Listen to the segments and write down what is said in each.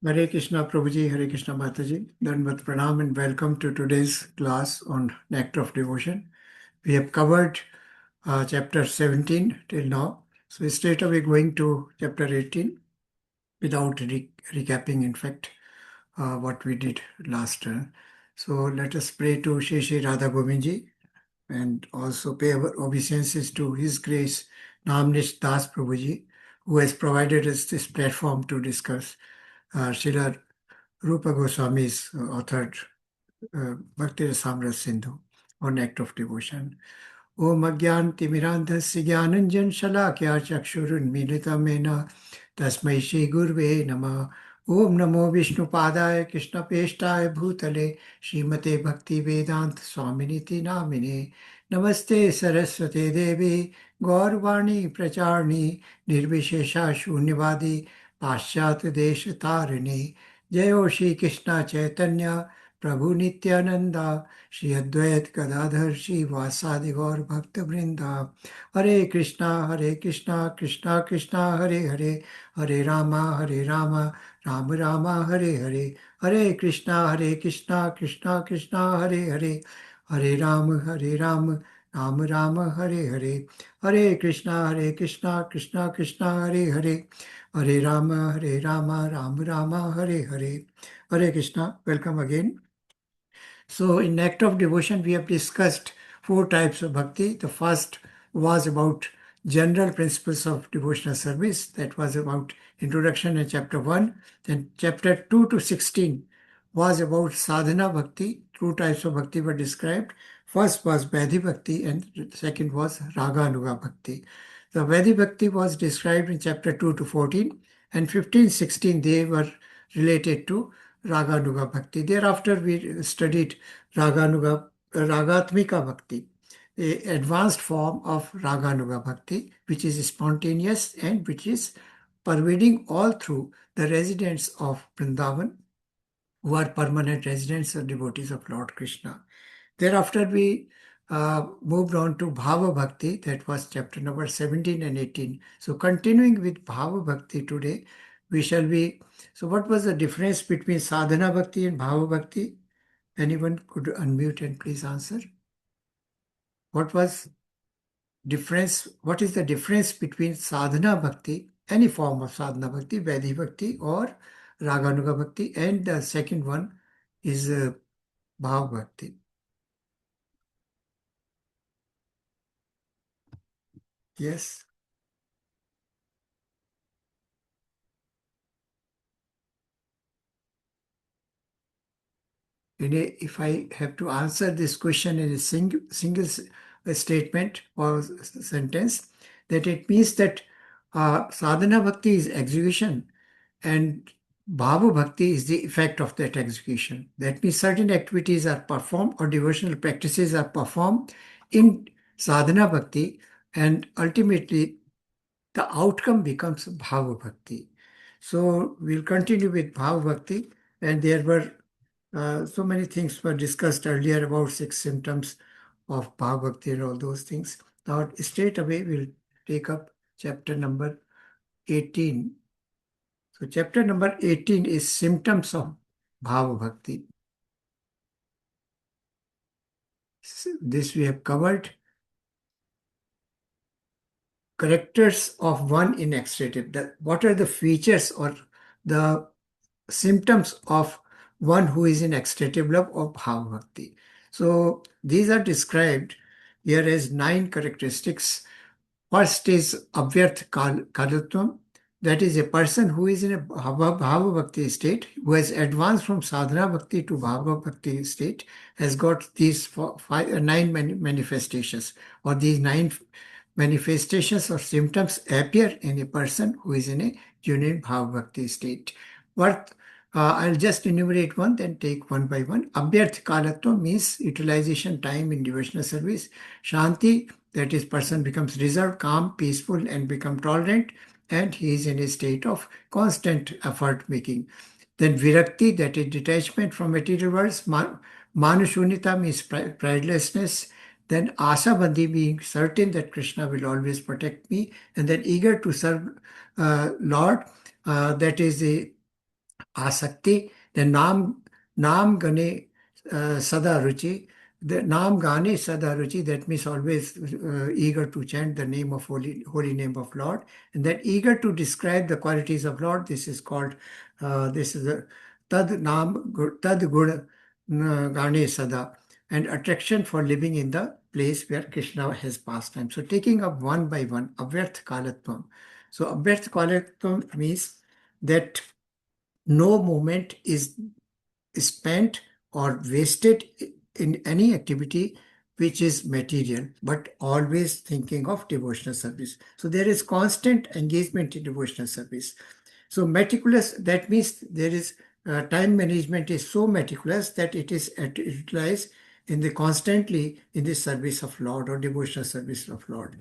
Hare Krishna Prabhuji, Hare Krishna Mataji, Dandavat Pranam and welcome to today's class on Nectar of Devotion. We have covered chapter 17 till now. So straight away going to chapter 18 without recapping, in fact, what we did last turn. So let us pray to Shri Shri Radha Govindji and also pay our obeisances to His Grace Namnish Das Prabhuji, who has provided us this platform to discuss Srila Rupa Goswami's authored Bhakti Rasamrita Sindhu on act of devotion. Om Agyan Timirandhasya Gyananjan Shalakya Chakshurunmilitamena Tasmai Shri Gurve Namah. Om Namo Vishnu Padaya Krishna Peshtai Bhutale Srimate Bhakti Vedant Swaminiti Namine Namaste Saraswate Devi Gaurvani Pracharni Nirvishesha Shunyavadi Paschat Desh Tarini Jayo Shri Krishna Chaitanya Prabhu Nityananda Shri Advait Gadadhar Shri Vasadi Gaur Bhakta Vrinda Hare Krishna Krishna Krishna Hare Hare Hare Rama Rama Rama Hare Hare Hare Krishna Krishna Krishna Hare Hare Hare Rama Rama Rama Hare Hare Hare Krishna Krishna Krishna Hare Hare Hare Rama Rama Hare Hare Hare Krishna. Welcome again. So, in Act of Devotion, we have discussed four types of bhakti. The first was about general principles of devotional service. That was about introduction in chapter 1. Then, chapter 2 to 16 was about sadhana bhakti. Two types of bhakti were described. First was Vaidhi bhakti, and the second was Raganuga bhakti. The Vaidhi bhakti was described in chapter 2 to 14, and 15, 16 they were related to Raganuga Bhakti. Thereafter, we studied Ragatmika Bhakti, a advanced form of Raganuga Bhakti, which is spontaneous and which is pervading all through the residents of Vrindavan, who are permanent residents or devotees of Lord Krishna. Thereafter, we moved on to Bhava Bhakti, that was chapter number 17 and 18. So, continuing with Bhava Bhakti today, we shall be. So, what was the difference between Sadhana Bhakti and Bhava Bhakti? Anyone could unmute and please answer. What was difference? What is the difference between Sadhana Bhakti, any form of Sadhana Bhakti, Vaidhi Bhakti, or Raganuga Bhakti, and the second one is Bhava Bhakti? Yes. If I have to answer this question in a single statement or sentence, that it means that sadhana bhakti is execution and bhava bhakti is the effect of that execution. That means certain activities are performed or devotional practices are performed in sadhana bhakti, and ultimately the outcome becomes bhava bhakti. So we'll continue with bhava bhakti, and there were so many things were discussed earlier about 6 symptoms of Bhava Bhakti and all those things. Now, straight away, we'll take up chapter number 18. So, chapter number 18 is symptoms of Bhava Bhakti. This we have covered. Characters of one in extative. What are the features or the symptoms of one who is in ecstatic love of Bhava Bhakti? So these are described here as 9 characteristics. First is Avyarth Kalatvam, that is a person who is in a Bhava Bhakti state, who has advanced from Sadhana Bhakti to Bhava Bhakti state, has got these 9 manifestations, or these 9 manifestations or symptoms appear in a person who is in a genuine Bhava Bhakti state. What I'll just enumerate one, then take one by one. Abhyarth Kalatva means utilization time in devotional service. Shanti, that is, person becomes reserved, calm, peaceful, and become tolerant, and he is in a state of constant effort making. Then Virakti, that is detachment from material worlds. Manushunita means pridelessness. Then Asabandhi, being certain that Krishna will always protect me. And then eager to serve Lord, that is the asakti, then nam gane sada ruchi. The nam gane sada ruchi, that means always eager to chant the name of holy name of Lord, and that eager to describe the qualities of Lord. This is called this is a tad guna gane sada, and attraction for living in the place where Krishna has pastime. So taking up one by one, avyarth kalatvam. So avyarth kalatvam means that no moment is spent or wasted in any activity which is material, but always thinking of devotional service. So there is constant engagement in devotional service. So meticulous, that means there is time management is so meticulous that it is utilized in the constantly in the service of Lord or devotional service of Lord.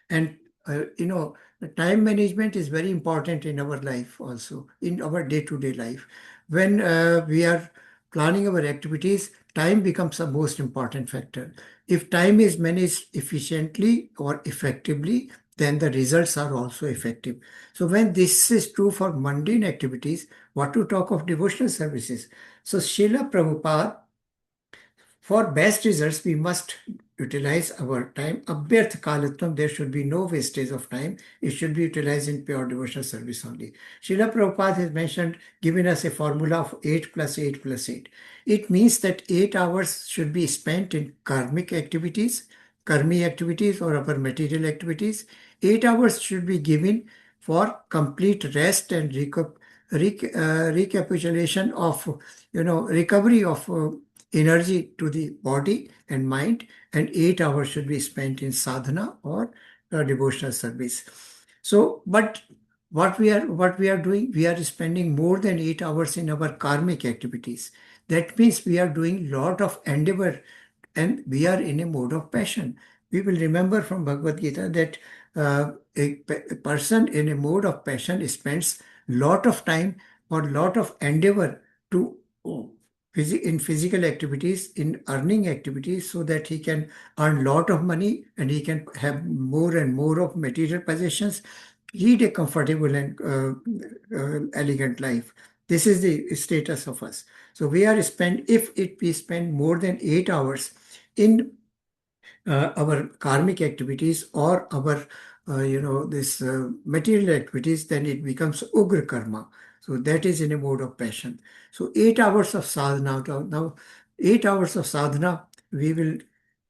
And the time management is very important in our life also, in our day-to-day life. When we are planning our activities, time becomes the most important factor. If time is managed efficiently or effectively, then the results are also effective. So when this is true for mundane activities, what to talk of devotional services? So Srila Prabhupada, for best results, we must utilize our time. Abhyarth kalatvam, there should be no wastage of time. It should be utilized in pure devotional service only. Srila Prabhupada has mentioned, given us a formula of 8 plus 8 plus 8. It means that 8 hours should be spent in karmic activities, karmi activities or other material activities. 8 hours should be given for complete rest and recapitulation of, recovery of energy to the body and mind, and 8 hours should be spent in sadhana or devotional service. So, but what we are doing, we are spending more than 8 hours in our karmic activities. That means we are doing lot of endeavor, and we are in a mode of passion. We will remember from Bhagavad Gita that a person in a mode of passion spends lot of time or lot of endeavor to in physical activities, in earning activities, so that he can earn lot of money and he can have more and more of material possessions, lead a comfortable and elegant life. This is the status of us. So we spend more than 8 hours in our karmic activities or our this material activities, then it becomes ugra karma. So that is in a mode of passion. So 8 hours of sadhana. Now 8 hours of sadhana, we will,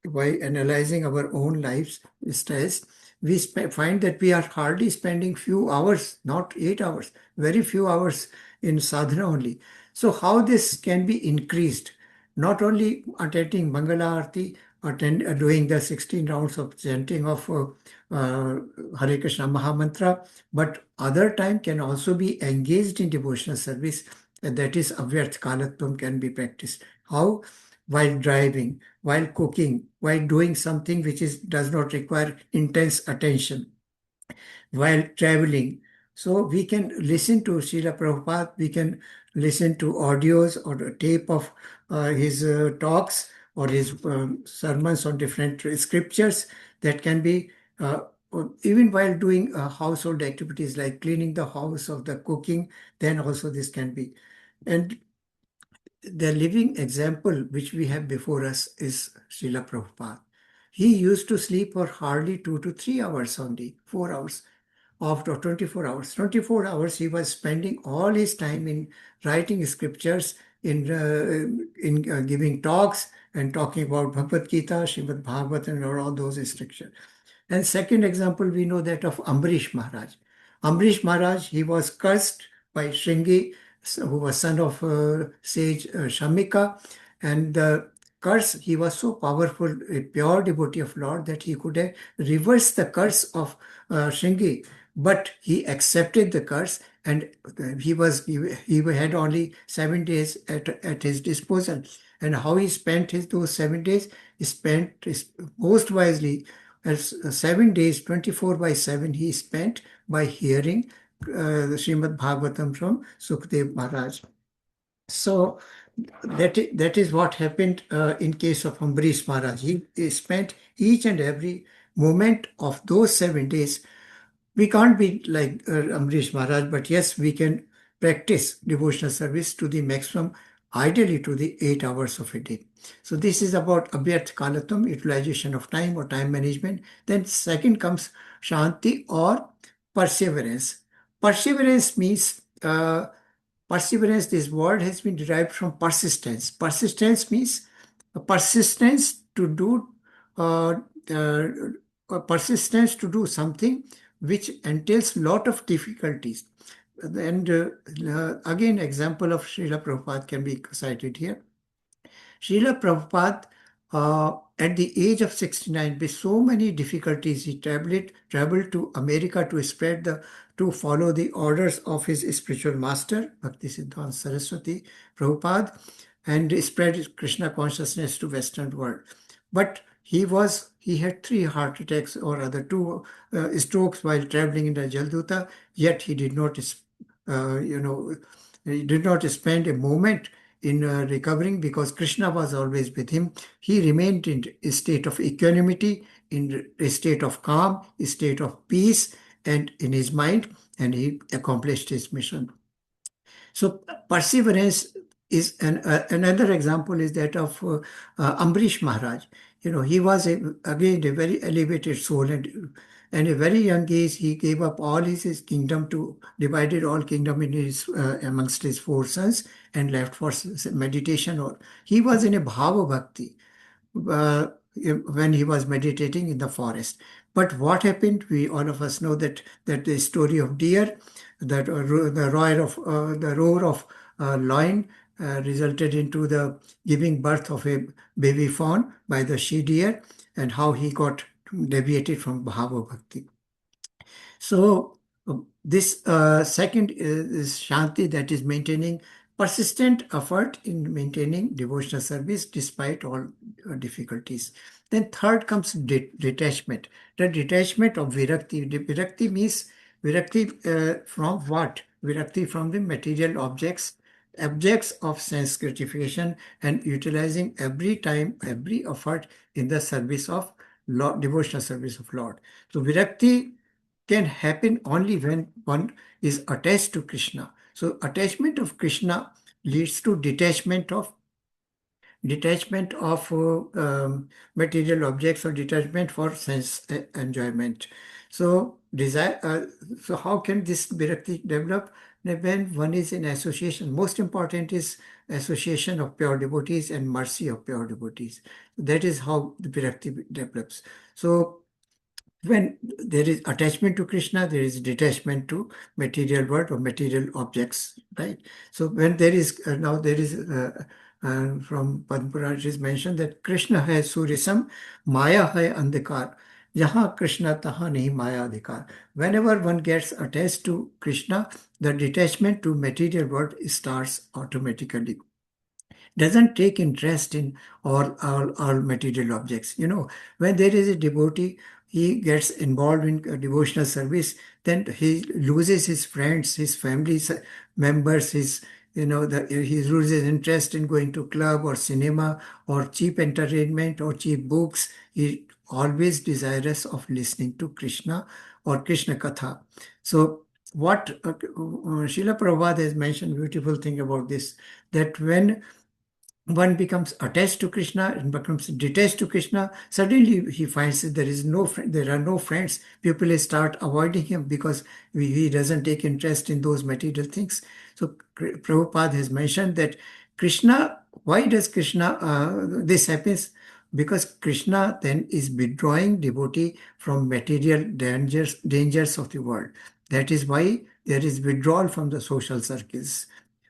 by analyzing our own lives stress, we find that we are hardly spending few hours, not 8 hours, very few hours in sadhana only. So how this can be increased? Not only attending Mangala Arati, doing the 16 rounds of chanting of Hare Krishna Mahamantra, but other time can also be engaged in devotional service, and that is Avyarth Kalatvam can be practiced. How? While driving, while cooking, while doing something which does not require intense attention, while traveling. So we can listen to Srila Prabhupada, we can listen to audios or a tape of his talks or his sermons on different scriptures that can be, or even while doing household activities like cleaning the house or the cooking, then also this can be. And the living example which we have before us is Srila Prabhupada. He used to sleep for hardly 2 to 3 hours only, 4 hours after 24 hours. 24 hours he was spending all his time in writing scriptures, in giving talks and talking about Bhagavad Gita, Srimad Bhagavatam, and all those scriptures. And second example, we know that of Ambarish Maharaj. Ambarish Maharaj, he was cursed by Shringi, who was son of sage Shamika. And the curse, he was so powerful, a pure devotee of Lord, that he could have reversed the curse of Shringi. But he accepted the curse, and he had only 7 days at his disposal. And how he spent those 7 days? He spent most wisely. As 7 days, 24 by 7, he spent by hearing the Srimad Bhagavatam from Sukhdev Maharaj. So that is what happened in case of Ambarish Maharaj. He spent each and every moment of those 7 days. We can't be like Ambarish Maharaj, but yes, we can practice devotional service to the maximum, ideally to the 8 hours of a day. So this is about abhyarth kalatam, utilization of time or time management. Then second comes shanti or perseverance. Perseverance means perseverance. This word has been derived from persistence. Persistence means persistence to do uh, uh, persistence to do something which entails lot of difficulties. And again, example of Srila Prabhupada can be cited here. Srila Prabhupada, at the age of 69, with so many difficulties, he traveled to America to to follow the orders of his spiritual master, Bhaktisiddhanta Saraswati Prabhupada, and spread Krishna consciousness to Western world. But he had three heart attacks or other two strokes while traveling in the Jalduta, yet you know, he did not spend a moment in recovering because Krishna was always with him. He remained in a state of equanimity, in a state of calm, a state of peace, and in his mind, and he accomplished his mission. So perseverance is another example is that of Ambrish Maharaj. He was again a very elevated soul, and a very young age he gave up all his kingdom to divided all kingdom in his amongst his four sons and left for meditation. Or he was in a bhava bhakti uh, when he was meditating in the forest. But what happened? We all of us know that the story of deer, that the roar of lion resulted into the giving birth of a baby fawn by the she deer, and how he got deviated from bhava bhakti. So this second is Shanti, that is maintaining persistent effort in maintaining devotional service despite all difficulties. Then third comes detachment. The detachment of Virakti. Virakti means Virakti from what? Virakti from the material objects of sense gratification, and utilizing every time, every effort in the service of Lord, devotional service of Lord. So Virakti can happen only when one is attached to Krishna. So attachment of Krishna leads to detachment of material objects, or detachment for sense enjoyment. So desire. So how can this virakti develop? When one is in association, most important is association of pure devotees and mercy of pure devotees. That is how the virakti develops. So when there is attachment to Krishna, there is detachment to material world or material objects, right? So when there is now there is from Padma Purana it is mentioned that Krishna hai surisam, Maya hai andhikar. Jahan Krishna tahan nahi Maya adhikar. Whenever one gets attached to Krishna, the detachment to material world starts automatically, doesn't take interest in all material objects. When there is a devotee, he gets involved in devotional service, then he loses his friends, his family members, he loses interest in going to club or cinema or cheap entertainment or cheap books. He always desirous of listening to Krishna or Krishna Katha. So what Srila Prabhupada has mentioned beautiful thing about this, that when one becomes attached to Krishna and becomes detached to Krishna, suddenly he finds that there are no friends. People start avoiding him because he doesn't take interest in those material things. So Prabhupada has mentioned that why does Krishna, this happens? Because Krishna then is withdrawing devotee from material dangers of the world. That is why there is withdrawal from the social circles.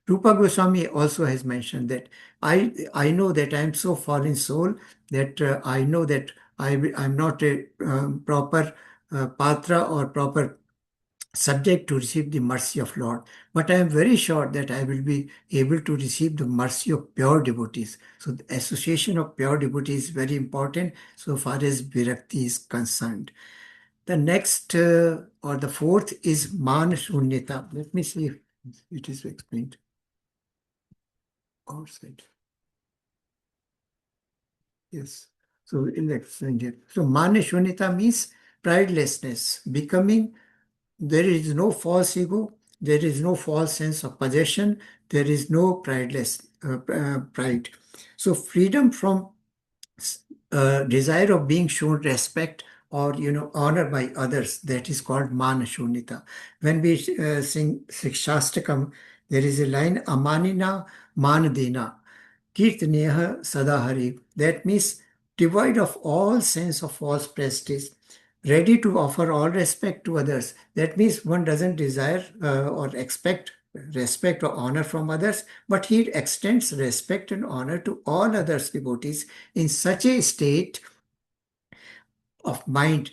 Rupa Goswami also has mentioned that I know that I am so fallen soul that I know that I'm not a proper patra or proper subject to receive the mercy of Lord. But I am very sure that I will be able to receive the mercy of pure devotees. So the association of pure devotees is very important so far as Virakti is concerned. The next or the fourth is Man Shunyata. Let me see if it is explained outside. Yes. So in the extended. So Manashwanita means pridelessness, becoming there is no false ego, there is no false sense of possession, there is no pride. So freedom from desire of being shown respect or honor by others, that is called manashunita. When we sing Sikshastakam, there is a line amanina manadena kirtaneha sadahari. That means devoid of all sense of false prestige, ready to offer all respect to others. That means one doesn't desire or expect respect or honor from others, but he extends respect and honor to all others devotees in such a state of mind.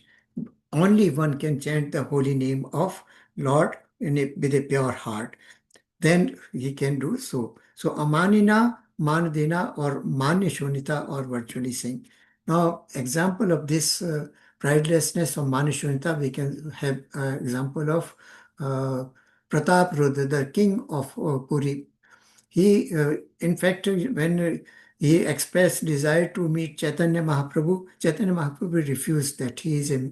Only one can chant the holy name of Lord with a pure heart, then he can do so. So amanina, manadina or manishonita or virtually saying. Now, example of this pridelessness of manishonita, we can have example of uh, Pratap Rudra, the king of Puri. He, in fact, when he expressed desire to meet Chaitanya Mahaprabhu refused that. He is a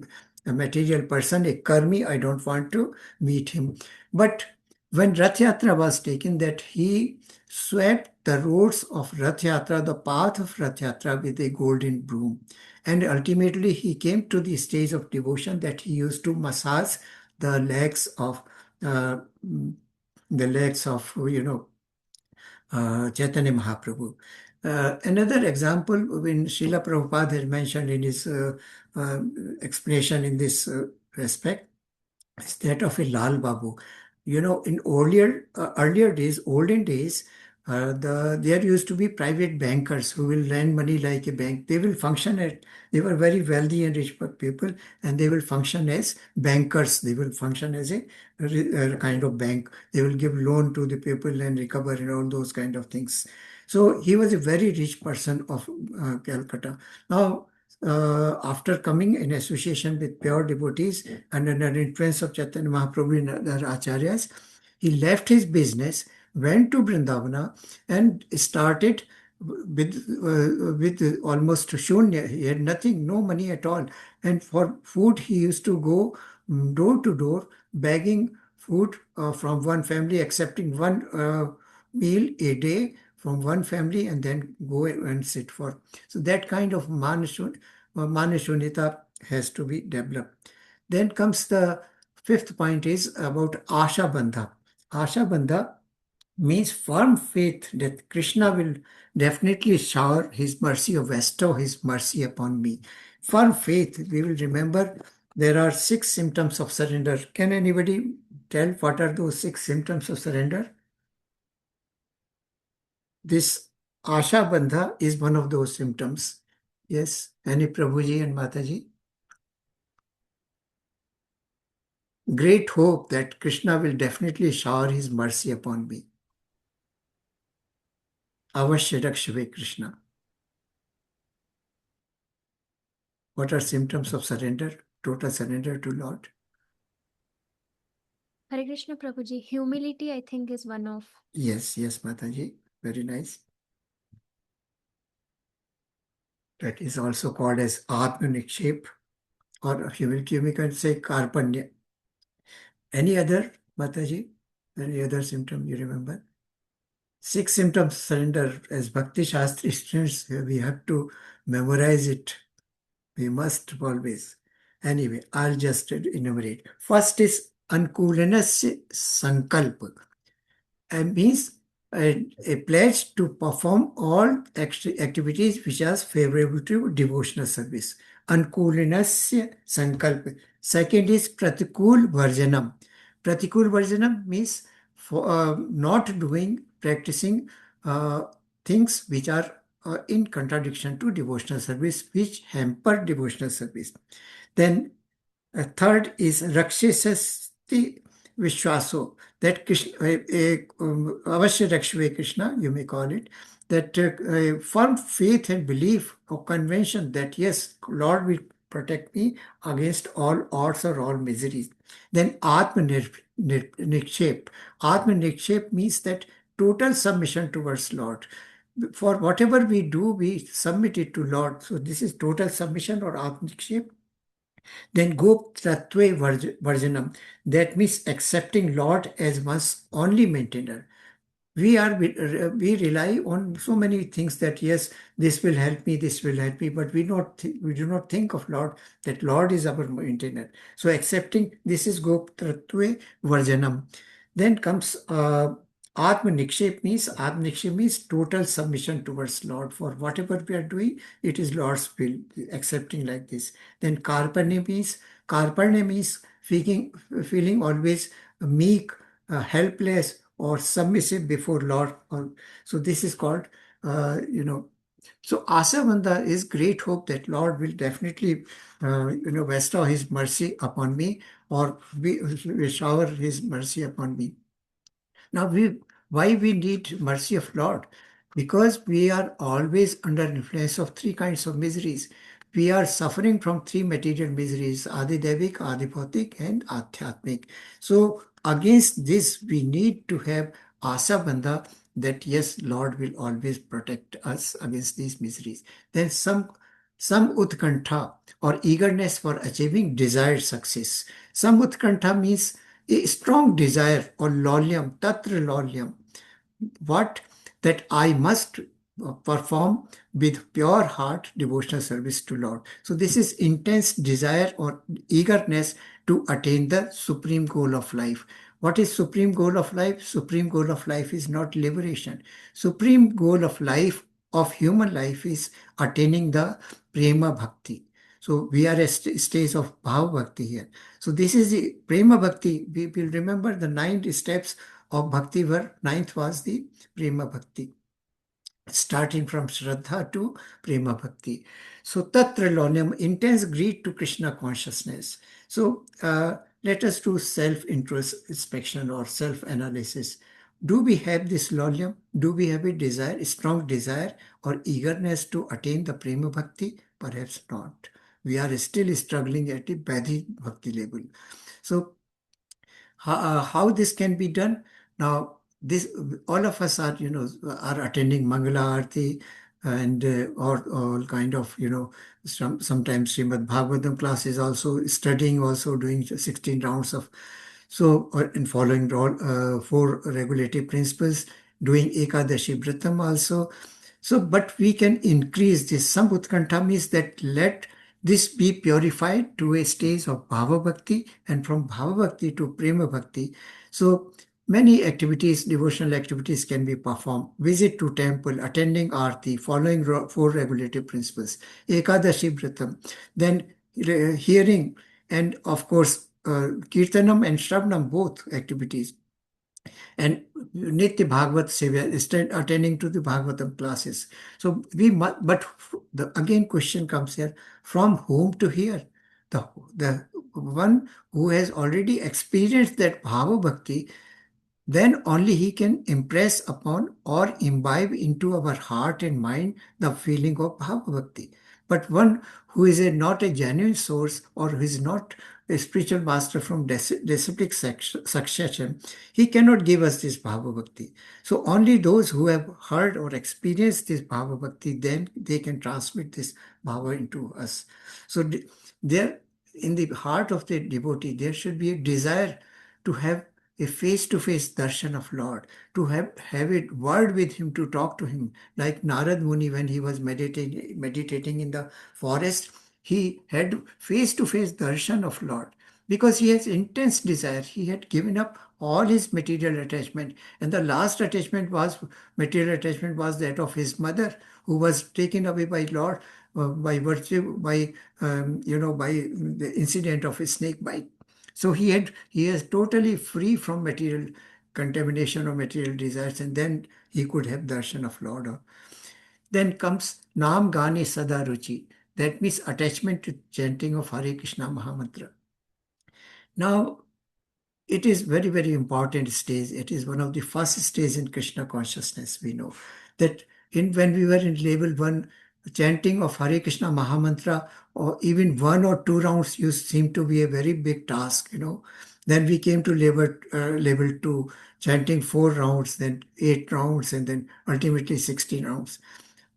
material person, a karmi. I don't want to meet him. But when Rath Yatra was taken, that he swept the roads of Rath Yatra, the path of Rath Yatra with a golden broom. And ultimately he came to the stage of devotion that he used to massage the legs of uh, Chaitanya Mahaprabhu. Another example when Srila Prabhupada has mentioned in his uh, explanation in this respect is that of a Lal Babu. In earlier days, olden days, there used to be private bankers who will lend money like a bank. They were very wealthy and rich people, and they will function as bankers. They will function as a kind of bank. They will give loan to the people and recover and all those kind of things. So he was a very rich person of Calcutta. Now, after coming in association with pure devotees and under the influence of Chaitanya Mahaprabhu and other acharyas, he left his business, went to Vrindavana, and started with almost shunya. He had nothing, no money at all. And for food, he used to go door to door begging food from one family, accepting one meal a day from one family, and then go and sit for. So that kind of manashunita has to be developed. Then comes the fifth point is about Asha Bandha. Asha Bandha means firm faith that Krishna will definitely shower his mercy or bestow his mercy upon me. Firm faith, we will remember there are 6 symptoms of surrender. Can anybody tell what are those 6 symptoms of surrender? This Asha Bandha is one of those symptoms. Yes, any Prabhuji and Mataji? Great hope that Krishna will definitely shower his mercy upon me. Avashya Rakshave Krishna. What are symptoms of surrender? Total surrender to Lord. Hare Krishna Prabhuji, humility I think is one of. Yes, Mataji. Very nice. That is also called as Atma Nikshep or humility. We can say Karpanya. Any other, Mataji? Any other symptom you remember? 6 symptoms surrender. As Bhakti Shastri students, we have to memorize it. We must always. Anyway, I'll just enumerate. First is Ankulanasya Sankalpa. Means a pledge to perform all activities which are favorable to devotional service. Ankulanasya Sankalpa. Second is Pratikul Varjanam. Pratikul Varjanam means for not doing, practicing things which are in contradiction to devotional service, which hamper devotional service. Then third is Rakshasasti Vishwaso, that Krishna, Avashya Rakshave Krishna, you may call it, that firm faith and belief or convention that yes, Lord will protect me against all odds or all miseries. Then Atma Nikshep. Atma Nikshep means that total submission towards Lord. For whatever we do, we submit it to Lord. So this is total submission or Atma Nikshep. Then Goptatve Varjanam, that means accepting Lord as one's only maintainer. We rely on so many things that yes, this will help me, this will help me, but we do not think of Lord, that Lord is our maintainer. So accepting this is Goptatve Varjanam. Then comes Atma Nikshep means total submission towards Lord. For whatever we are doing, it is Lord's will, accepting like this. Then Karparne means feeling always meek, helpless, or submissive before Lord. So this is called, so Asavanda is great hope that Lord will definitely, bestow His mercy upon me, or will shower His mercy upon me. Now, why we need mercy of Lord? Because we are always under influence of three kinds of miseries. We are suffering from three material miseries: Adidevik, Adibhautik, and Adhyatmik. So, against this, we need to have Asa Bandha, that yes, Lord will always protect us against these miseries. Then some utkantha, or eagerness for achieving desired success. Some utkantha means a strong desire, or lolyam, tatra lolyam, what that I must perform with pure heart devotional service to Lord. So this is intense desire or eagerness to attain the supreme goal of life. What is supreme goal of life? Supreme goal of life is not liberation. Supreme goal of life, of human life, is attaining the prema bhakti. So we are at stage of bhava bhakti here. So this is the prema bhakti. We will remember the 9 steps of bhakti were, ninth was the prema bhakti, starting from Shraddha to Prema Bhakti. So Tatra Lonyam, intense greed to Krishna consciousness. So let us do self-introspection or self-analysis. Do we have this Lonyam? Do we have a desire, a strong desire or eagerness to attain the Prema Bhakti? Perhaps not. We are still struggling at the Badhi Bhakti level. So how this can be done? Now, this all of us are are attending Mangala Arati, and or all kind of sometimes Srimad Bhagavatam classes, also studying, also doing 16 rounds of, so in following all four regulative principles, doing Ekadashi Vratam also. So, but we can increase this. Some Utkantha means that let this be purified to a stage of Bhava Bhakti, and from Bhava Bhakti to Prema Bhakti. So, many activities, devotional activities can be performed. Visit to temple, attending Aarti, following four regulative principles, Ekadashi Vratam, then hearing, and of course, Kirtanam and Shravanam, both activities, and Nitya Bhagavat Sevya, attending to the Bhagavatam classes. So we must, but the again question comes here: from whom to hear? The one who has already experienced that Bhava Bhakti, then only he can impress upon or imbibe into our heart and mind the feeling of Bhava Bhakti. But one who is not a genuine source, or who is not a spiritual master from disciplic succession, he cannot give us this Bhava Bhakti. So only those who have heard or experienced this Bhava Bhakti, then they can transmit this Bhava into us. So there, in the heart of the devotee, there should be a desire to have a face-to-face darshan of Lord, to have a word with him, to talk to him. Like Narad Muni, when he was meditating in the forest, he had face-to-face darshan of Lord, because he has intense desire. He had given up all his material attachment, and the last material attachment was that of his mother, who was taken away by Lord by virtue, by the incident of a snake bite. So he is totally free from material contamination or material desires, and then he could have darshan of Lord. Then comes Nam Gani Sada Ruchi. That means attachment to chanting of Hare Krishna Mahamantra. Now, it is very, very important stage. It is one of the first stages in Krishna consciousness. We know that when we were in level 1, chanting of Hare Krishna Mahamantra, or even 1 or 2 rounds, used seem to be a very big task. Then we came to level 2, chanting 4 rounds, then 8 rounds, and then ultimately 16 rounds.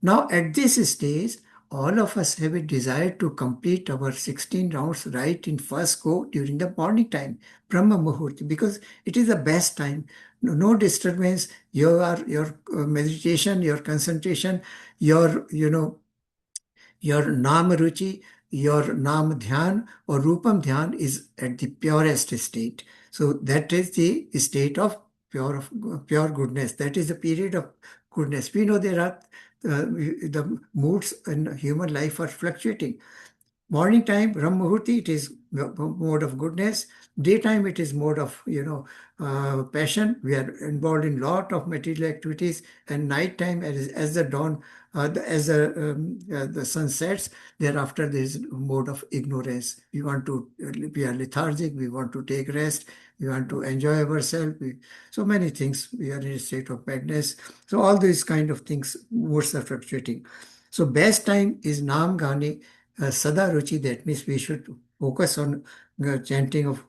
Now, at this stage, all of us have a desire to complete our 16 rounds right in first go during the morning time, Brahma Muhurt, because it is the best time. No disturbance. Your meditation, your concentration, your Nam Ruchi, your Nam Dhyan or Rupam Dhyan is at the purest state. So that is the state of pure goodness. That is the period of goodness. We know there are the moods in human life are fluctuating. Morning time, Ram Muhurti, it is mode of goodness. Daytime, it is mode of, passion. We are involved in lot of material activities. And nighttime, as the dawn, the sun sets, thereafter there is mode of ignorance. We are lethargic. We want to take rest. We want to enjoy ourselves. So many things. We are in a state of madness. So all these kind of things, moods are fluctuating. So best time is Nam Gane Sada Ruchi, that means we should focus on chanting of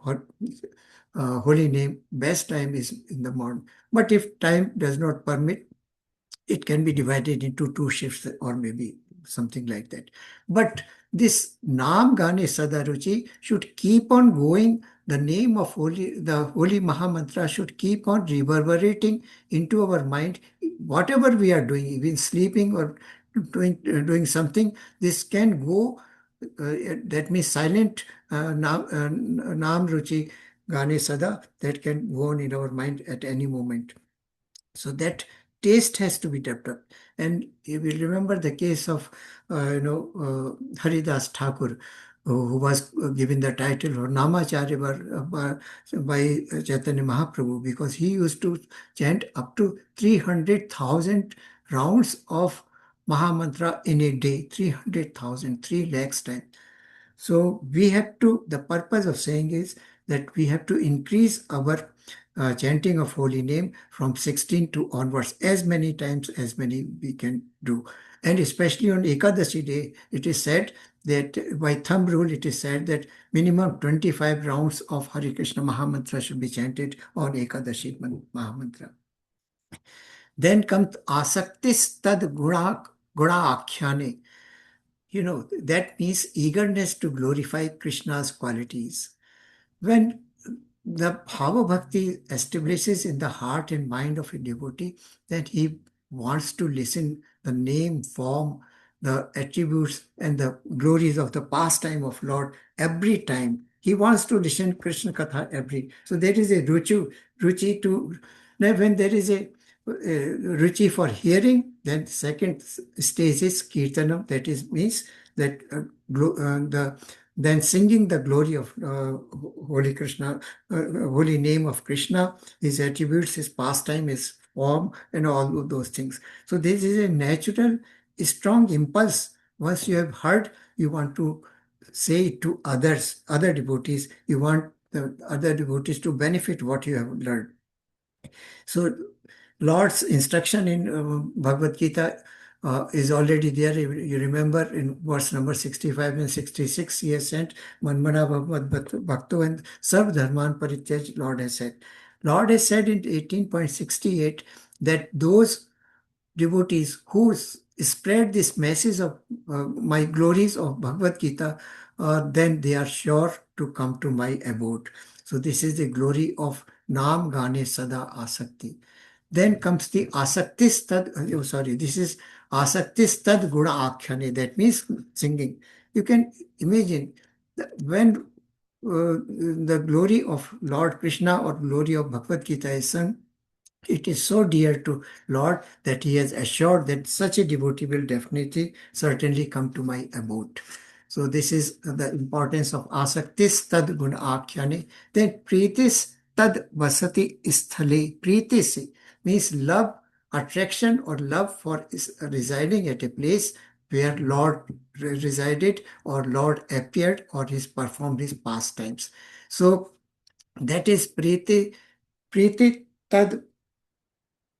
holy name. Best time is in the morning. But if time does not permit, it can be divided into two shifts or maybe something like that. But this Nam Gane Sadaruchi should keep on going. The name of the holy Mahamantra should keep on reverberating into our mind. Whatever we are doing, even sleeping or doing something, this can go. That means silent Nam Ruchi Gane Sada, that can go on in our mind at any moment. So that taste has to be developed. And you will remember the case of, Haridas Thakur, who was given the title of Namacharya by Chaitanya Mahaprabhu, because he used to chant up to 300,000 rounds of Mahamantra in a day, 300,000, 3 lakhs times. So the purpose of saying is that we have to increase our chanting of holy name from 16 to onwards, as many times as many we can do. And especially on Ekadashi day, it is said that by thumb rule, it is said that minimum 25 rounds of Hare Krishna Mahamantra should be chanted on Ekadashi Mahamantra. Then comes Asaktis Tad Guna Akhyane. That means eagerness to glorify Krishna's qualities. When the Bhava Bhakti establishes in the heart and mind of a devotee, then he wants to listen the name, form, the attributes and the glories of the pastime of Lord every time. He wants to listen Krishna Katha. So there is a ruchi to, now when there is a ruchi for hearing, then second stage is kirtanam, that is means that then singing the glory of Holy Krishna, holy name of Krishna, his attributes, his pastime, his form, and all of those things. So this is a natural, strong impulse. Once you have heard, you want to say it to others, other devotees. You want the other devotees to benefit what you have learned. So Lord's instruction in Bhagavad Gita is already there. You remember in verse number 65 and 66, he has sent Manmana Bhagavad Bhakto and Sarv Dharman Parityaj, Lord has said. Lord has said in 18.68 that those devotees who spread this message of my glories of Bhagavad Gita, then they are sure to come to my abode. So this is the glory of Nam Gane Sada Asakti. Then comes the Asaktis this is Asaktis Tad Guna Akhyane, that means singing. You can imagine when the glory of Lord Krishna or glory of Bhagavad Gita is sung, it is so dear to Lord that he has assured that such a devotee will definitely, certainly come to my abode. So this is the importance of asaktis tad guna akhyane. Then pritis tad vasati sthale. Pritis means love, attraction or love for residing at a place where Lord resided or Lord appeared or he performed his pastimes. So that is priti tad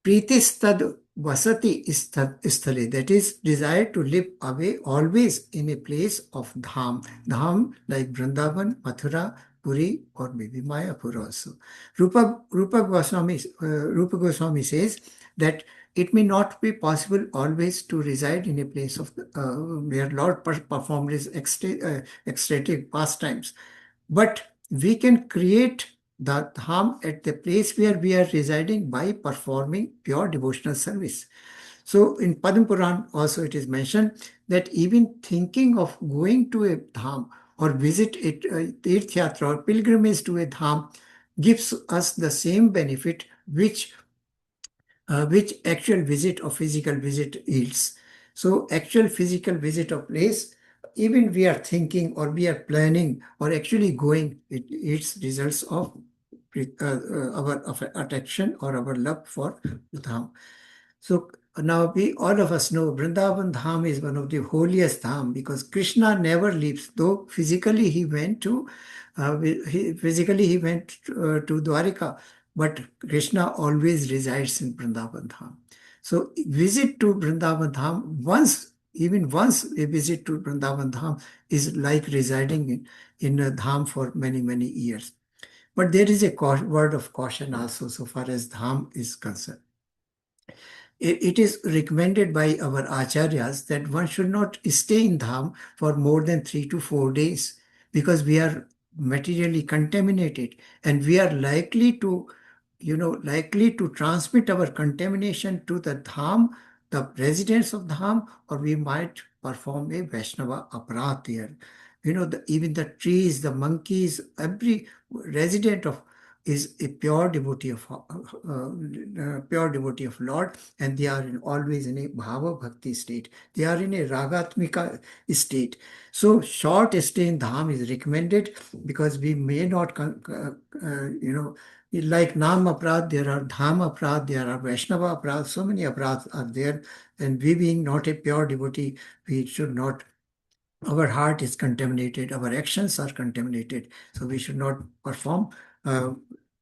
Pritistad vasati sthale, that is desire to live away always in a place of dham. Dham like Vrindavan, Mathura, Puri or maybe Mayapur also. Rupa Goswami says that it may not be possible always to reside in a place of where Lord performed his ecstatic pastimes, but we can create the dham at the place where we are residing by performing pure devotional service. So in Padma Puran also it is mentioned that even thinking of going to a dham or visit it, Tirth Yatra or pilgrimage to a dham gives us the same benefit which actual visit or physical visit yields. So actual physical visit of place, even we are thinking or we are planning or actually going, it's results of our of attraction or our love for Dham. So now we all of us know Vrindavan Dham is one of the holiest Dham because Krishna never leaves. Though physically he went to to Dwarika, but Krishna always resides in Vrindavan Dham. So visit to Vrindavan Dham once, even once a visit to Vrindavan Dham is like residing in a Dham for many years. But there is a word of caution also so far as Dham is concerned. It is recommended by our acharyas that one should not stay in dham for more than 3 to 4 days because we are materially contaminated and we are likely to transmit our contamination to the dham, the residents of dham, or we might perform a Vaishnava aparadh there. Even the trees, the monkeys, every resident of is a pure devotee of Lord, and they are always in a bhava bhakti state. They are in a ragatmika state. So short stay in dham is recommended because we may not, like Nam Aprad, there are Dham Aprad, there are Vaishnava Aprad, so many Aprads are there. And we being not a pure devotee, we should not, our heart is contaminated, our actions are contaminated. So we should not perform uh,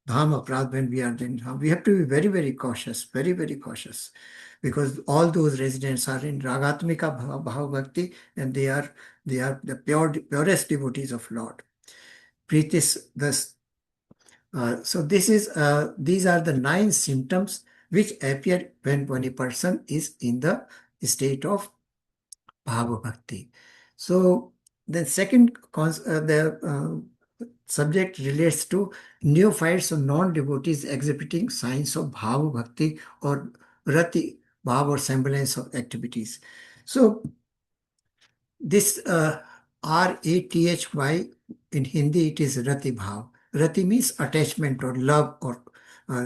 Dham Aprad when we are in Dham. We have to be very cautious, very cautious. Because all those residents are in Ragatmika Bhava Bhakti and they are the purest devotees of Lord. Pritis, thus so these are the 9 symptoms which appear when a person is in the state of bhava bhakti. So the second the subject relates to neophytes or non-devotees exhibiting signs of bhava bhakti or rati bhav or semblance of activities. So this Rathy in Hindi it is Rati Bhav. Rati means attachment or love or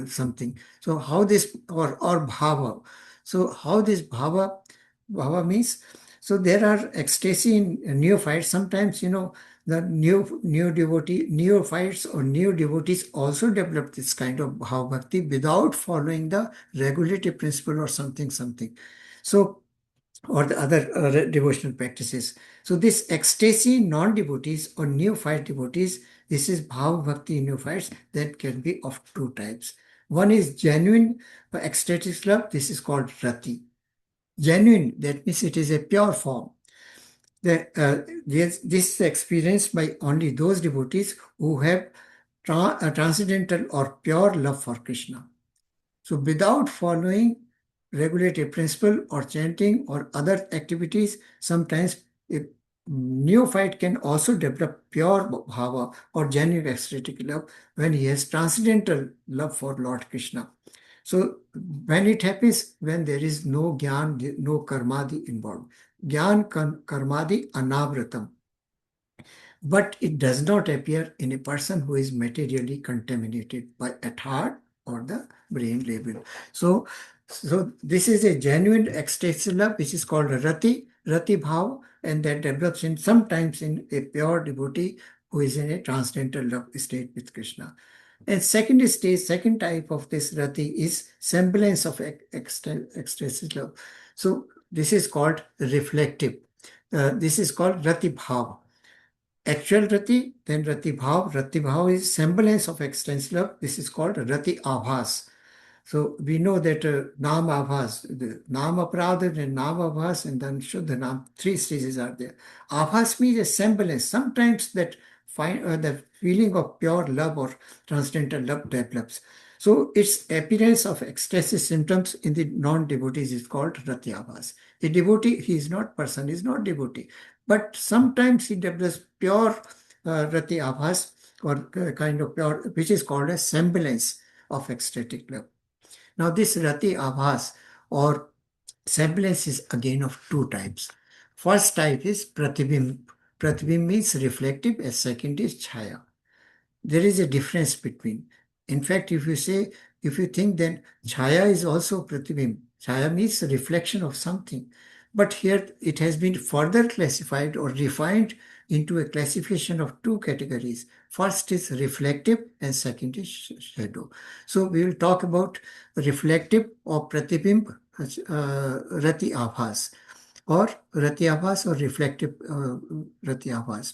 something. So how this or Bhava. So how this Bhava means. So there are ecstasy in neophytes. Sometimes the new devotee neophytes or new devotees also develop this kind of Bhava Bhakti without following the regulative principle or something. So or the other devotional practices. So this ecstasy non-devotees or neophyte devotees, this is bhava bhakti neophytes that can be of 2 types. One is genuine ecstatic love. This is called rati. Genuine, that means it is a pure form. This is experienced by only those devotees who have transcendental or pure love for Krishna. So without following regulative principle or chanting or other activities, sometimes a neophyte can also develop pure bhava or genuine ecstatic love when he has transcendental love for Lord Krishna. So when it happens, when there is no jnana, no karmadi involved. Jnana karmadi anavratam. But it does not appear in a person who is materially contaminated by at heart or the brain level. So this is a genuine ecstatic love, which is called Rati Bhav, and that develops in sometimes in a pure devotee who is in a transcendental love state with Krishna. And second type of this Rati is semblance of ecstatic love. So this is called reflective. This is called Rati Bhav. Actual Rati, then Rati Bhav. Rati Bhav is semblance of extensive love. This is called Rati Abhas. So we know that Nam Abhas, the Nam Aparadha and Nam Abhas and then Shuddha Nam, 3 stages are there. Abhas means a semblance. Sometimes that the feeling of pure love or transcendental love develops. So its appearance of ecstasy symptoms in the non-devotees is called ratyabhas. A devotee, he is not person, he is not devotee, but sometimes he develops pure ratyabhas, or kind of pure, which is called a semblance of ecstatic love. Now this rati abhas or semblance is again of two types. First type is pratibimb. Pratibimb means reflective, and second is chaya. There is a difference between. In fact, if you think, then chaya is also pratibimb. Chaya means reflection of something. But here it has been further classified or refined into a classification of two categories. First is reflective and second is shadow. So we will talk about reflective or pratibimb, rati abhas, or rati abhas or reflective rati abhas.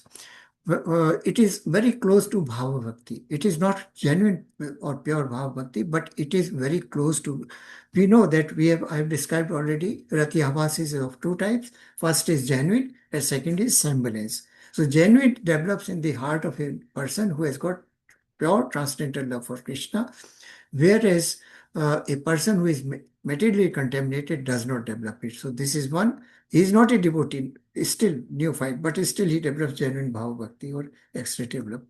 It is very close to Bhava Bhakti. It is not genuine or pure Bhava Bhakti, but it is very close to. We know that I have described already, Rati Abhas is of two types. First is genuine, and second is semblance. So genuine develops in the heart of a person who has got pure transcendental love for Krishna, whereas a person who is materially contaminated does not develop it. So this is one. He is not a devotee, still neophyte, but still he develops genuine bhava bhakti or ecstatic love.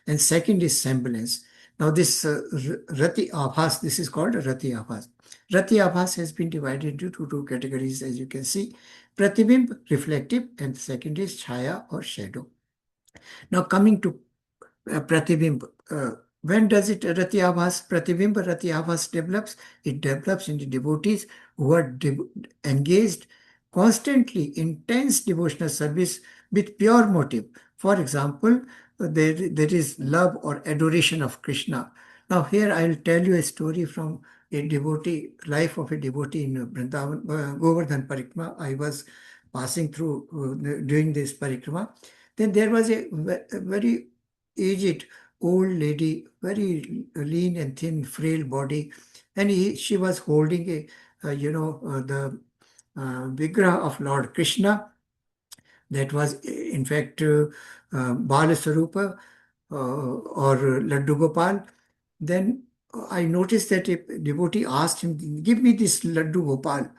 And second is semblance. Now this rati abhas, this is called rati abhas. Rati abhas has been divided into two categories, as you can see. Pratibimb, reflective, and second is chaya or shadow. Now coming to pratibimb. When does it ratyabhas, pratibimb ratyabhas develops? It develops in the devotees who are engaged constantly intense devotional service with pure motive. For example, there is love or adoration of Krishna. Now here I will tell you a story from a devotee, life of a devotee in Vrindavan, Govardhan Parikrama. I was passing through doing this parikrama. Then there was a very aged old lady, very lean and thin, frail body, and she was holding the vigraha of Lord Krishna. That was, in fact, Bala Sarupa or Laddu Gopal. Then I noticed that a devotee asked him, "Give me this Laddu Gopal.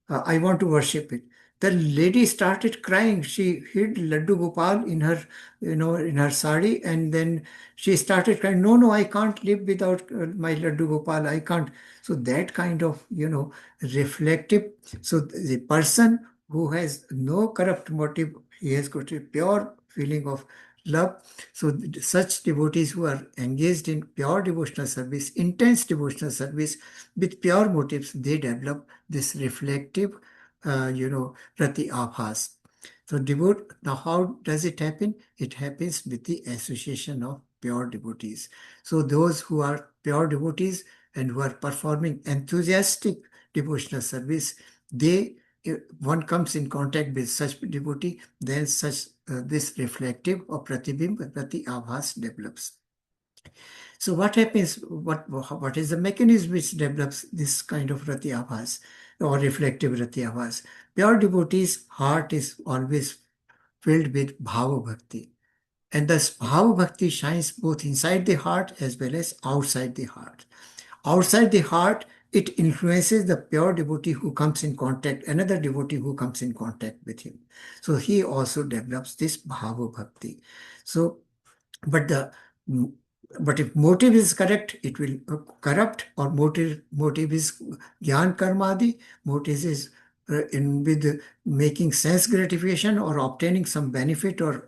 I want to worship it." The lady started crying. She hid Laddu Gopal in her, in her sari, and then she started crying. No, no, I can't live without my Laddu Gopal. I can't. So that kind of, reflective. So the person who has no corrupt motive, he has got a pure feeling of love. So such devotees who are engaged in pure devotional service, intense devotional service with pure motives, they develop this reflective, rati abhas. So now how does it happen? It happens with the association of pure devotees. So those who are pure devotees and who are performing enthusiastic devotional service, they one comes in contact with such devotee, then such this reflective or pratibimb, rati abhas develops. So what happens? What is the mechanism which develops this kind of rati abhas or reflective rati abhas? Pure devotee's heart is always filled with bhava bhakti, and thus bhava bhakti shines both inside the heart as well as outside the heart. Outside the heart, it influences the pure devotee who comes in contact, another devotee who comes in contact with him. So he also develops this bhava bhakti. So, but the but if motive is correct, it will corrupt, or motive is gyan karmadi. Motive is in with making sense gratification or obtaining some benefit or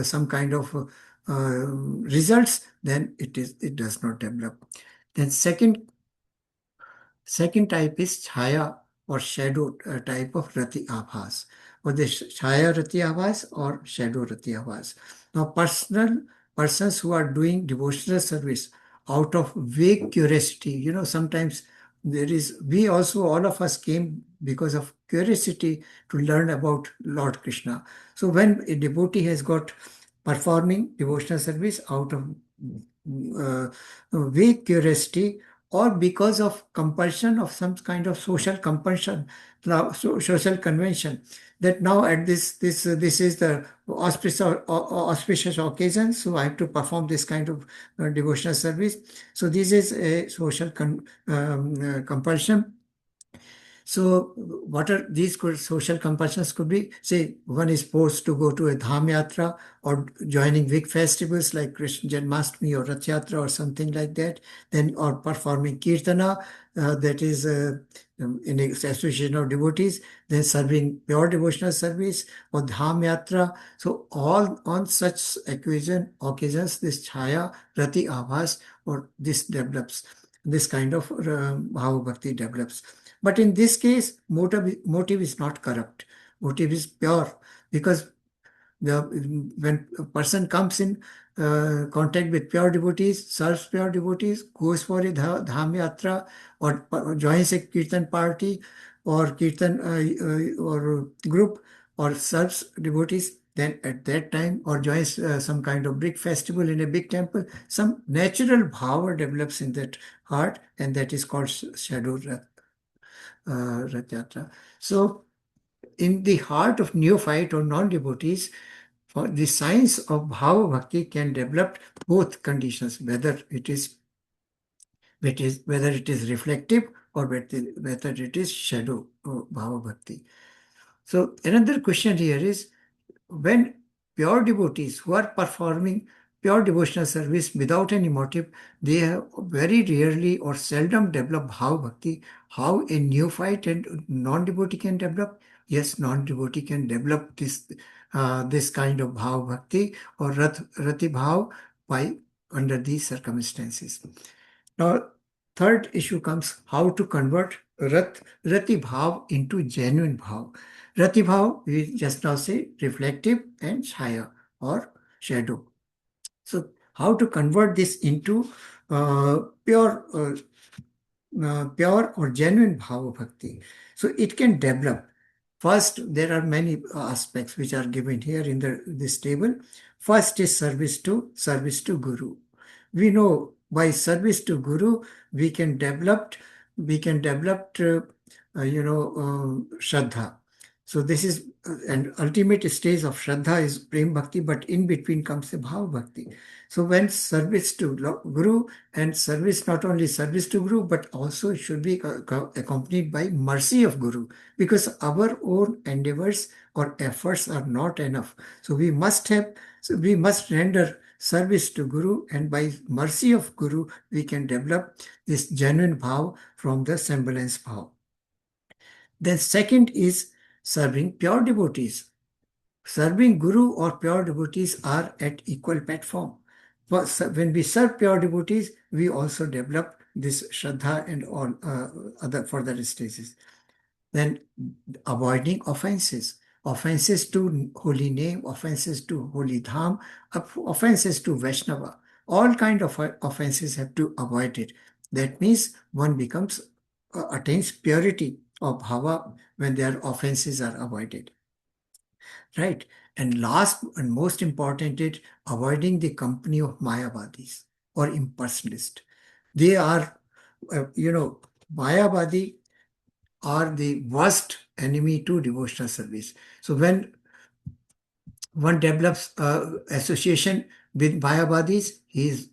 some kind of results. Then it does not develop. Then second type is chaya or shadow type of rati abhas, or the chaya rati abhas or shadow rati abhas. Now, persons who are doing devotional service out of vague curiosity, sometimes we also, all of us came because of curiosity to learn about Lord Krishna. So when a devotee has got performing devotional service out of vague curiosity, or because of compulsion of some kind of social compulsion, social convention, that now at this is the auspicious occasion, so I have to perform this kind of devotional service. So this is a social compulsion. So what are these social compulsions could be? Say one is forced to go to a dham yatra or joining big festivals like Krishna Janmashtami or Rath Yatra or something like that. Then or performing kirtana, that is in association of devotees. Then serving pure devotional service or dham yatra. So all on such occasions, this chaya, rati avas, or this develops. This kind of bhava bhakti develops. But in this case, motive is not corrupt. Motive is pure, because when a person comes in contact with pure devotees, serves pure devotees, goes for a dham yatra, or joins a kirtan party or kirtan or group, or serves devotees, then at that time, or joins some kind of big festival in a big temple, some natural bhava develops in that heart, and that is called shadow Rath Yatra. So, in the heart of neophyte or non-devotees, for the science of Bhava Bhakti can develop both conditions, whether it is reflective or whether it is shadow Bhava Bhakti. So another question here is, when pure devotees who are performing pure devotional service without any motive, they have very rarely or seldom develop bhav bhakti. How a neophyte and non-devotee can develop? Yes, non-devotee can develop this kind of bhav bhakti or rati bhav by under these circumstances. Now, third issue comes how to convert rati bhav into genuine bhav. Rati bhav, we just now say reflective and chaya or shadow. So, how to convert this into pure or genuine bhava bhakti? So, it can develop. First, there are many aspects which are given here in this table. First is service to Guru. We know by service to Guru we can develop Shraddha. So this is an ultimate stage of Shraddha is Prem Bhakti, but in between comes the Bhav Bhakti. So when service to Guru, and service, not only service to Guru, but also should be accompanied by mercy of Guru, because our own endeavors or efforts are not enough. So we must render service to Guru, and by mercy of Guru, we can develop this genuine bhav from the semblance bhav. Then second is serving pure devotees. Serving Guru or pure devotees are at equal platform. When we serve pure devotees, we also develop this Shraddha and all other further stages. Then avoiding offenses. Offenses to holy name, offenses to holy dham, offenses to Vaishnava. All kind of offenses have to avoid it. That means one attains purity of bhava when their offenses are avoided. Right. And last and most important is avoiding the company of Mayavadis or impersonalists. They are, Mayavadi are the worst enemy to devotional service. So when one develops association with Mayavadis, his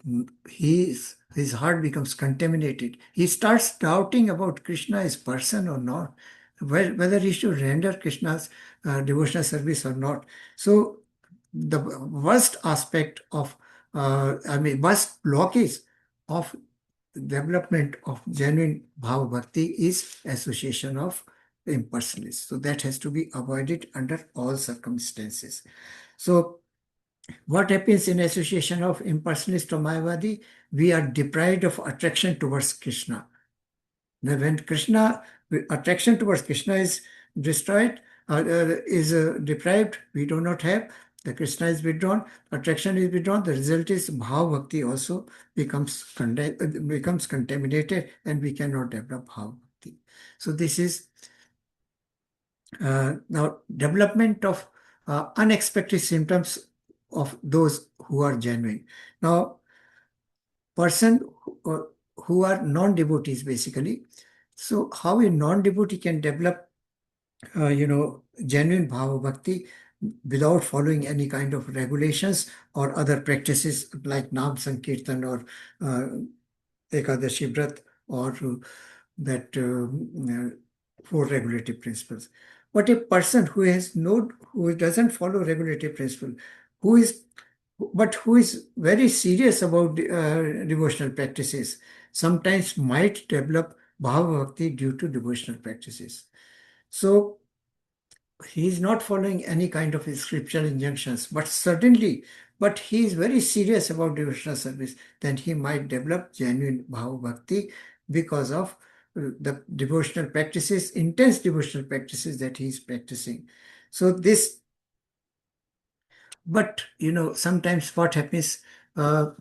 heart becomes contaminated. He starts doubting about Krishna as person or not, whether he should render Krishna's devotional service or not. So the worst aspect of, worst blockage of development of genuine bhava bhakti is association of impersonalists. So that has to be avoided under all circumstances. So what happens in association of impersonalist or Mayavadi? We are deprived of attraction towards Krishna. Now, when attraction towards Krishna is destroyed, deprived, we do not have. The Krishna is withdrawn, attraction is withdrawn. The result is Bhav Bhakti also becomes contaminated, and we cannot develop Bhav Bhakti. So this is now development of unexpected symptoms of those who are genuine. Now, person who are non-devotees basically. So how a non-devotee can develop, genuine bhava bhakti without following any kind of regulations or other practices like Nam Sankirtan or Ekadashi Vrat or that four regulative principles. But a person who doesn't follow regulative principle, who is, but who is very serious about devotional practices, sometimes might develop bhava bhakti due to devotional practices. So he is not following any kind of scriptural injunctions, but he is very serious about devotional service, then he might develop genuine bhava bhakti because of the devotional practices, intense devotional practices that he is practicing. So this, but sometimes what happens,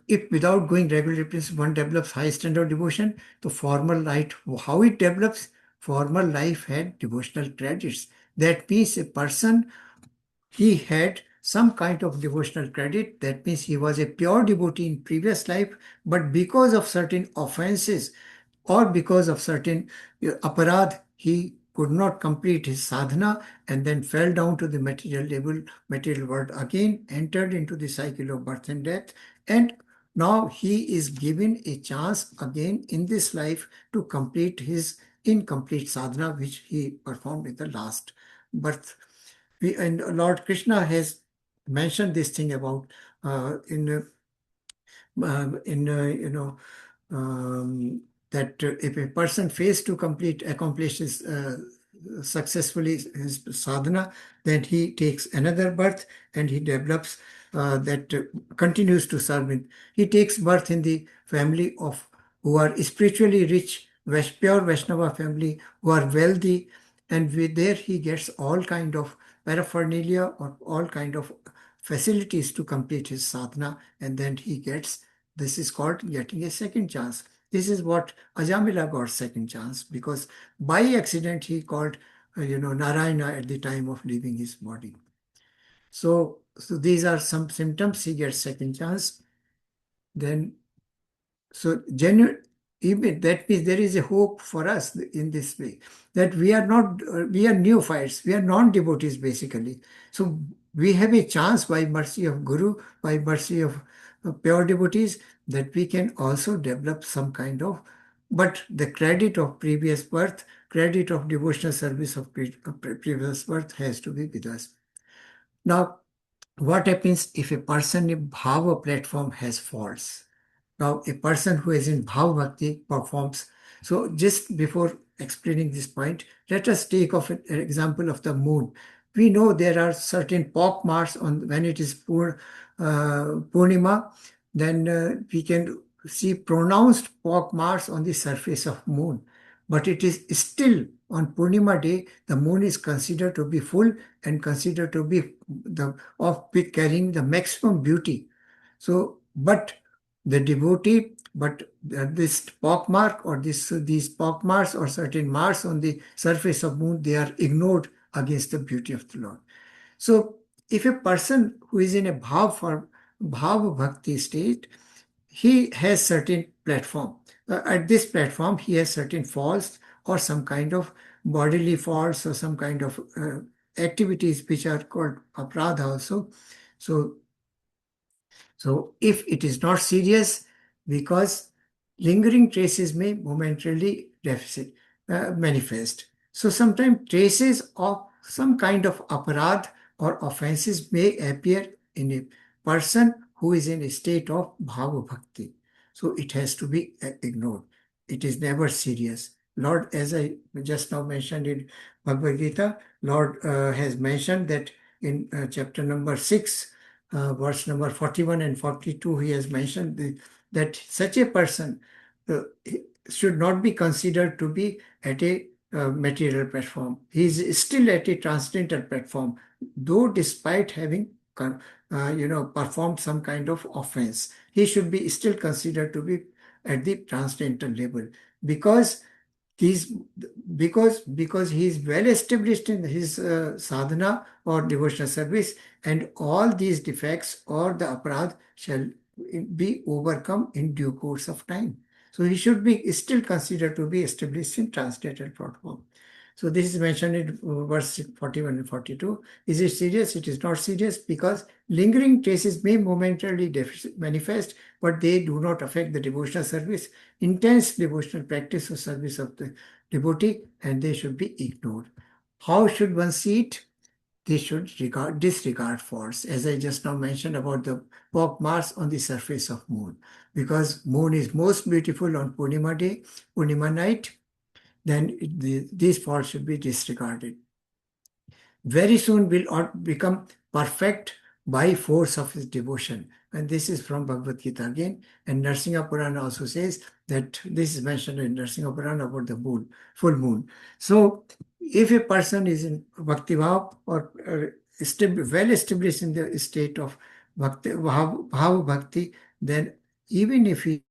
if without going regular principles one develops high standard devotion, the formal life, how it develops, formal life had devotional credits. That means a person, he had some kind of devotional credit. That means he was a pure devotee in previous life, but because of certain offenses or because of certain aparadh, he could not complete his sadhana and then fell down to the material level, material world again, entered into the cycle of birth and death, and now he is given a chance again in this life to complete his incomplete sadhana which he performed in the last birth. And Lord Krishna has mentioned this thing about in that if a person fails to accomplish his successfully his sadhana, then he takes another birth and he develops that continues to serve in. He takes birth in the family of who are spiritually rich, pure Vaishnava family, who are wealthy, and there he gets all kind of paraphernalia or all kind of facilities to complete his sadhana, and then he gets, this is called getting a second chance. This is what Ajamila got second chance, because by accident he called Narayana at the time of leaving his body. So these are some symptoms. He gets second chance. Then so genuine, even that means there is a hope for us in this way, that we are not, we are neophytes, we are non-devotees basically. So we have a chance by mercy of Guru, by mercy of pure devotees, that we can also develop some kind of, but the credit of previous birth, credit of devotional service of previous birth has to be with us. Now, what happens if a person in Bhava platform has faults? Now, a person who is in Bhava Bhakti performs. So, just before explaining this point, let us take of an example of the moon. We know there are certain pock marks on when it is Purnima, then we can see pronounced pock marks on the surface of moon. But it is still on Purnima day, the moon is considered to be full and considered to be carrying the maximum beauty. So, but the devotee, but this pock mark or these pock marks or certain marks on the surface of moon, they are ignored against the beauty of the Lord. So if a person who is in a bhav bhakti state, he has certain platform. At this platform, he has certain faults or some kind of bodily faults or some kind of activities which are called aparadha also. So so if it is not serious, because lingering traces may momentarily manifest. So sometimes traces of some kind of aparadh or offenses may appear in a person who is in a state of bhava bhakti. So it has to be ignored. It is never serious. Lord, as I just now mentioned in Bhagavad Gita, Lord has mentioned that in chapter number 6, verse number 41 and 42, he has mentioned that such a person should not be considered to be at a material platform. He is still at a transcendental platform, though despite having performed some kind of offense, he should be still considered to be at the transcendental level, because he's because he is well established in his sadhana or devotional service, and all these defects or the aparadh shall be overcome in due course of time. So he should be still considered to be established in transcendental platform. So this is mentioned in verse 41 and 42. Is it serious? It is not serious because lingering traces may momentarily manifest, but they do not affect the devotional service, intense devotional practice or service of the devotee, and they should be ignored. How should one see it? They should disregard faults, as I just now mentioned about the pock marks on the surface of moon. Because moon is most beautiful on Purnima day, Purnima night, then these faults should be disregarded. Very soon will become perfect by force of his devotion. And this is from Bhagavad Gita again. And Narsingha Purana also says that this is mentioned in Narsingha Purana about the moon, full moon. So if a person is in Bhakti Bhav or well established in the state of Bhakti, Bhav Bhakti, then even if he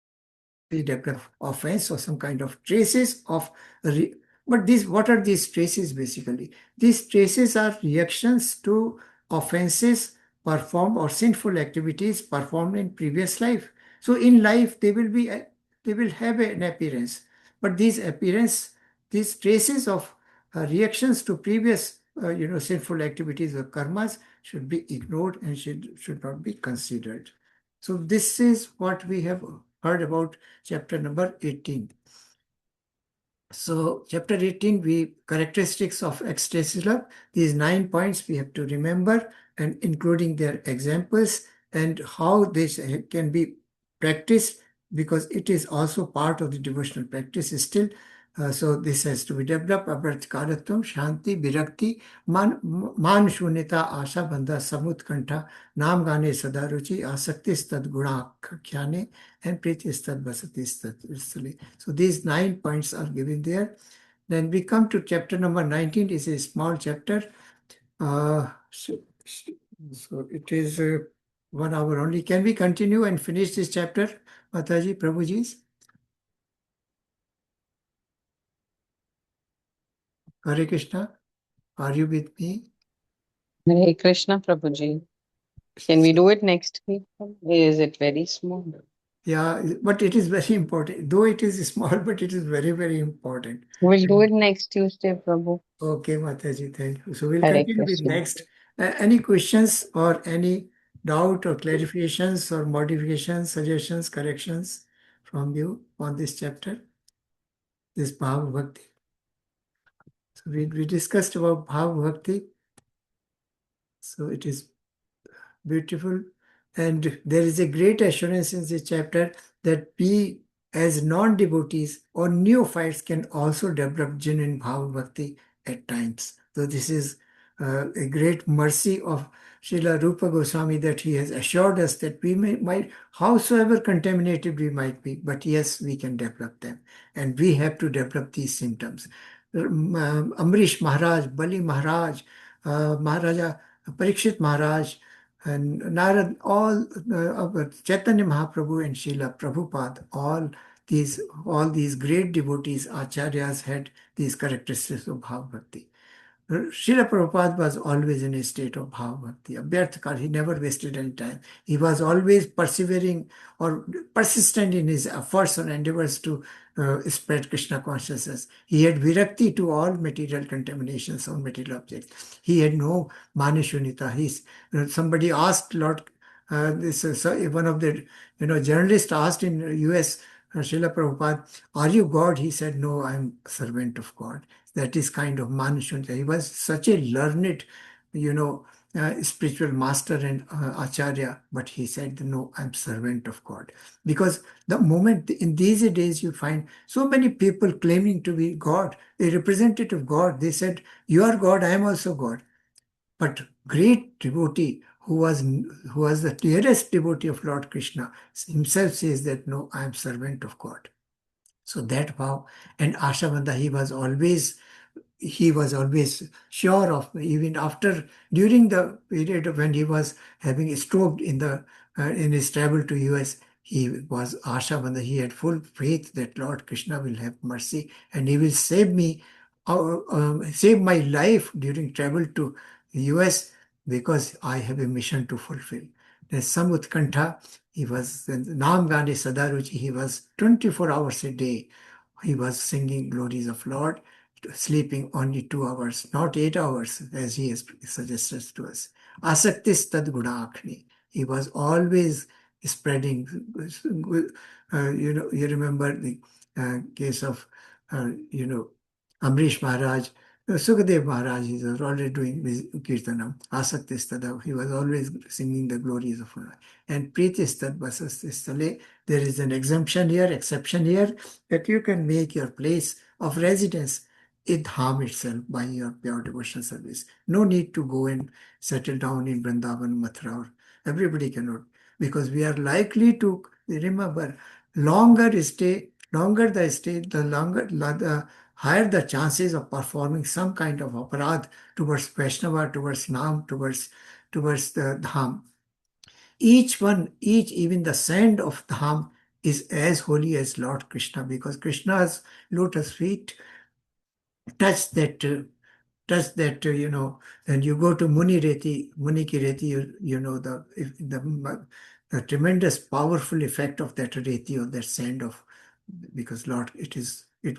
develop offense or some kind of traces of but these, what are these traces basically? These traces are reactions to offenses performed or sinful activities performed in previous life. So in life they will have an appearance, but these traces of reactions to previous sinful activities or karmas should be ignored and should not be considered. So this is what we have heard about chapter number 18. So chapter 18, we characteristics of ecstasy love. These 9 points we have to remember, and including their examples and how this can be practiced, because it is also part of the devotional practice still. So this has to be developed. Apratikaratam, Shanti, Virakti, Man Shunyata, Asha Bandha, Samutkantha, Nam Gane Sadaruchi, Asaktis Tad Guna Khyane, and Pritis Tad Basatis Tad Vistali. So these 9 points are given there. Then we come to chapter number 19. It's a small chapter. So it is 1 hour only. Can we continue and finish this chapter, Mataji, Prabhuji? Hare Krishna, are you with me? Hare Krishna, Prabhuji. Can we do it next week? Is it very small? Yeah, but it is very important. Though it is small, but it is very, very important. We'll do it next Tuesday, Prabhu. Okay, Mataji, thank you. So we'll Hare continue with Krishna. next. Any questions or any doubt or clarifications or modifications, suggestions, corrections from you on this chapter, this Bhava Bhakti? So we discussed about Bhava Bhakti. So it is beautiful. And there is a great assurance in this chapter that we, as non-devotees or neophytes, can also develop genuine Bhava Bhakti at times. So this is a great mercy of Srila Rupa Goswami, that he has assured us that we might, howsoever contaminated we might be, but yes, we can develop them. And we have to develop these symptoms. Amrish Maharaj, Bali Maharaj, Maharaja Parikshit Maharaj, and Narad, all Chaitanya Mahaprabhu and Srila Prabhupada, all these great devotees, acharyas, had these characteristics of Bhava Bhakti. Srila Prabhupada was always in a state of Bhava Bhakti. Abhyarthakar, he never wasted any time. He was always persevering or persistent in his efforts and endeavors to spread Krishna consciousness. He had virakti to all material contaminations or material objects. He had no manishunita. Somebody asked Lord, one of the journalists asked in US, Srila Prabhupada, are you God? He said, no, I'm servant of God. That is kind of Manushunta. He was such a learned, spiritual master and acharya, but he said, no, I'm servant of God. Because the moment in these days you find so many people claiming to be God, a representative of God, they said, you are God, I am also God. But great devotee who was the dearest devotee of Lord Krishna himself says that no, I am servant of God. So that vow and Ashavanda, he was always sure of, even after, during the period of when he was having a stroke in his travel to US, he was Ashavanda. He had full faith that Lord Krishna will have mercy and he will save me, save my life during travel to US, because I have a mission to fulfill. There's Samutkantha, he was Nam Gane Sadaruchi, he was 24 hours a day. He was singing glories of Lord, sleeping only 2 hours, not 8 hours, as he has suggested to us. Asaktis Tad Gunakni. He was always spreading. You remember the case of, Amrish Maharaj. Sukadev Maharaj, he was already doing Kirtanam. Asaktistada, he was always singing the glories of Lord. And Pritistad Basastistale, there is an exception here, that you can make your place of residence in Dham itself by your pure devotional service. No need to go and settle down in Vrindavan, Mathura. Everybody cannot, because we are likely to remember, longer the stay, the higher the chances of performing some kind of aparadh towards Vaishnava, towards Nam, towards the Dham. Even the sand of Dham is as holy as Lord Krishna, because Krishna's lotus feet touch that, and you go to Muni ki Reti, you know the tremendous powerful effect of that Reti, or that sand of, because Lord, it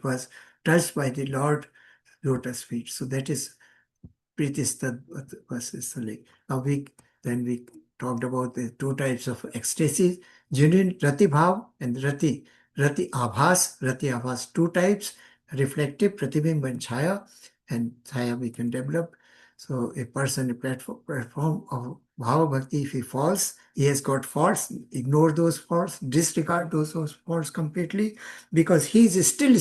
was touched by the Lord lotus feet. So that is Pritistad versus Salik. Then we talked about the two types of ecstasy, genuine Rati Bhav and Rati Abhas, two types, reflective, Pratibimb and Chaya, and Chaya we can develop. So a person, a platform of Bhava Bhakti, if he falls, he has got faults, ignore those faults, disregard those faults completely, because he is still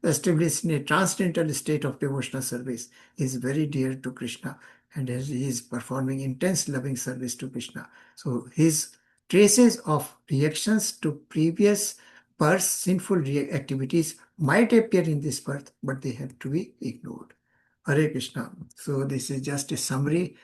established in a transcendental state of devotional service. He is very dear to Krishna, and he is performing intense loving service to Krishna. So his traces of reactions to previous births, sinful activities might appear in this birth, but they have to be ignored. Hare Krishna. So this is just a summary